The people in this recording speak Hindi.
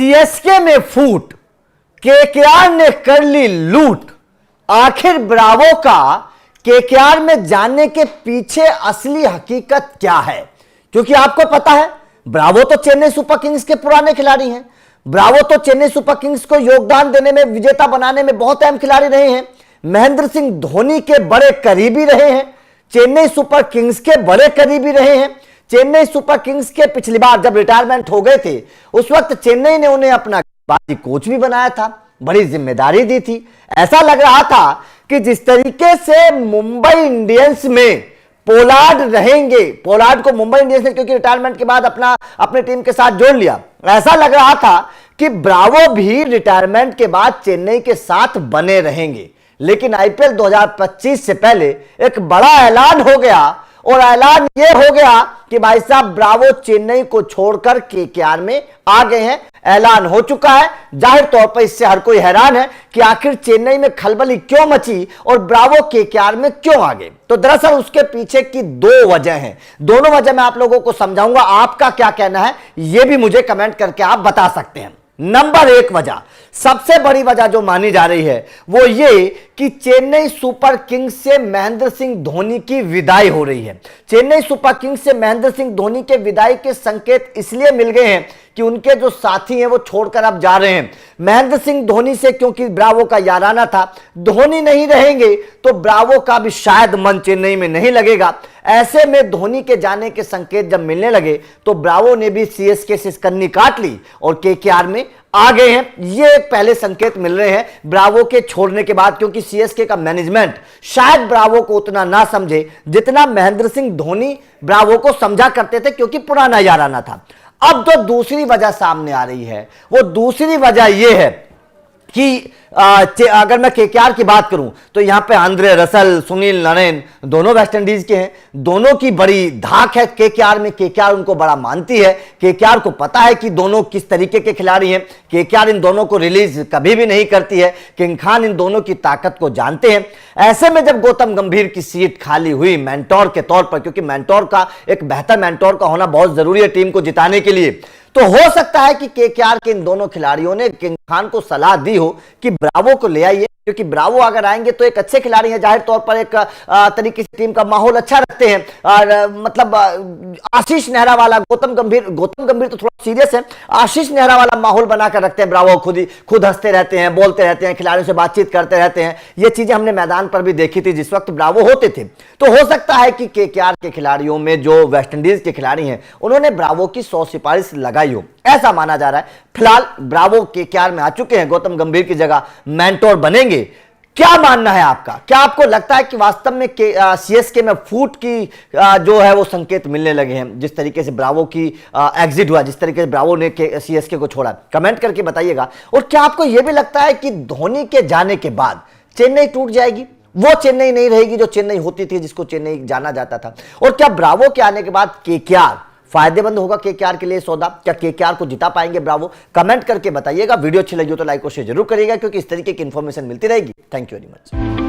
सीएसके में फूट, केकेआर ने कर ली लूट। आखिर ब्रावो का केकेआर में जाने के पीछे असली हकीकत क्या है? क्योंकि आपको पता है ब्रावो तो चेन्नई सुपर किंग्स के पुराने खिलाड़ी हैं। ब्रावो तो चेन्नई सुपर किंग्स को योगदान देने में, विजेता बनाने में बहुत अहम खिलाड़ी रहे हैं। महेंद्र सिंह धोनी के बड़े करीबी रहे हैं, चेन्नई सुपर किंग्स के बड़े करीबी रहे हैं। चेन्नई सुपर किंग्स के पिछली बार जब रिटायरमेंट हो गए थे, उस वक्त चेन्नई ने उन्हें अपना कोच भी बनाया था, बड़ी जिम्मेदारी दी थी। ऐसा लग रहा था कि जिस तरीके से मुंबई इंडियंस में पोलार्ड रहेंगे, पोलार्ड को मुंबई इंडियंस ने क्योंकि रिटायरमेंट के बाद अपने टीम के साथ जोड़ लिया, ऐसा लग रहा था कि ब्रावो भी रिटायरमेंट के बाद चेन्नई के साथ बने रहेंगे। लेकिन आईपीएल 2025 से पहले एक बड़ा ऐलान हो गया, और ऐलान यह हो गया कि भाई साहब ब्रावो चेन्नई को छोड़कर केकेआर में आ गए हैं। ऐलान हो चुका है। जाहिर तौर पर इससे हर कोई हैरान है कि आखिर चेन्नई में खलबली क्यों मची और ब्रावो केकेआर में क्यों आ गए। तो दरअसल उसके पीछे की दो वजह हैं। दोनों वजह मैं आप लोगों को समझाऊंगा। आपका क्या कहना है यह भी मुझे कमेंट करके आप बता सकते हैं। नंबर एक वजह, सबसे बड़ी वजह जो मानी जा रही है वो ये कि चेन्नई सुपर किंग्स से महेंद्र सिंह धोनी की विदाई हो रही है। चेन्नई सुपर किंग्स से महेंद्र सिंह धोनी के विदाई के संकेत इसलिए मिल गए हैं कि उनके जो साथी हैं वो छोड़कर अब जा रहे हैं। महेंद्र सिंह धोनी से क्योंकि ब्रावो का याराना था, धोनी नहीं रहेंगे तो ब्रावो का भी शायद मन चेन्नई में नहीं लगेगा। ऐसे में धोनी के जाने के संकेत जब मिलने लगे तो ब्रावो ने भी सीएसके से कन्नी काट ली और केकेआर में आ गए हैं। ये पहले संकेत मिल रहे हैं ब्रावो के छोड़ने के बाद, क्योंकि सीएसके का मैनेजमेंट शायद ब्रावो को उतना ना समझे जितना महेंद्र सिंह धोनी ब्रावो को समझा करते थे, क्योंकि पुराना याराना था। अब जो दूसरी वजह सामने आ रही है वो दूसरी वजह यह है कि अगर मैं केकेआर की बात करूं तो यहां पे आंद्रे रसल, सुनील नारायण दोनों वेस्ट इंडीज के हैं। दोनों की बड़ी धाक है केकेआर में। केकेआर उनको बड़ा मानती है। केकेआर को पता है कि दोनों किस तरीके के खिलाड़ी हैं। केकेआर इन दोनों को रिलीज कभी भी नहीं करती है। किंग खान इन दोनों की ताकत को जानते हैं। ऐसे में जब गौतम गंभीर की सीट खाली हुई मेंटोर के तौर पर, क्योंकि मेंटोर का एक बेहतर मेंटोर का होना बहुत जरूरी है टीम को जिताने के लिए, तो हो सकता है कि केकेआर के इन दोनों खिलाड़ियों ने किंग खान को सलाह दी हो कि ब्रावो को ले आइए, क्योंकि ब्रावो अगर आएंगे तो एक अच्छे खिलाड़ी हैं, जाहिर तौर पर एक तरीके से टीम का माहौल अच्छा रखते हैं। और मतलब आशीष नेहरा वाला, गौतम गंभीर तो थोड़ा सीरियस है, आशीष नेहरा वाला माहौल बनाकर रखते हैं ब्रावो। खुद हंसते रहते हैं, बोलते रहते हैं, खिलाड़ियों से बातचीत करते रहते हैं। ये चीजें हमने मैदान पर भी देखी थी जिस वक्त ब्रावो होते थे। तो हो सकता है कि केकेआर के खिलाड़ियों में जो वेस्ट इंडीज के खिलाड़ी हैं उन्होंने ब्रावो की 100 सिफारिश लगाई हो, ऐसा माना जा रहा है। फिलहाल ब्रावो केकेआर में आ चुके हैं, गौतम गंभीर की जगह मेंटोर बनेंगे। क्या मानना है आपका? क्या आपको लगता है कि वास्तव में सीएसके में फूट की जो है वो संकेत मिलने लगे हैं, जिस तरीके से ब्रावो की एग्जिट हुआ, जिस तरीके से ब्रावो ने सीएसके को छोड़ा? कमेंट करके बताइएगा। और क्या आपको यह भी लगता है कि धोनी के जाने के बाद चेन्नई टूट जाएगी? वो चेन्नई नहीं रहेगी जो चेन्नई होती थी, जिसको चेन्नई जाना जाता था? और क्या ब्रावो के आने के बाद केकेआर फायदेमंद होगा केकेआर के लिए सौदा? क्या केकेआर को जिता पाएंगे ब्रावो? कमेंट करके बताइएगा। वीडियो अच्छी लगी हो तो लाइक और शेयर जरूर करिएगा, क्योंकि इस तरीके की इंफॉर्मेशन मिलती रहेगी। Thank you very much.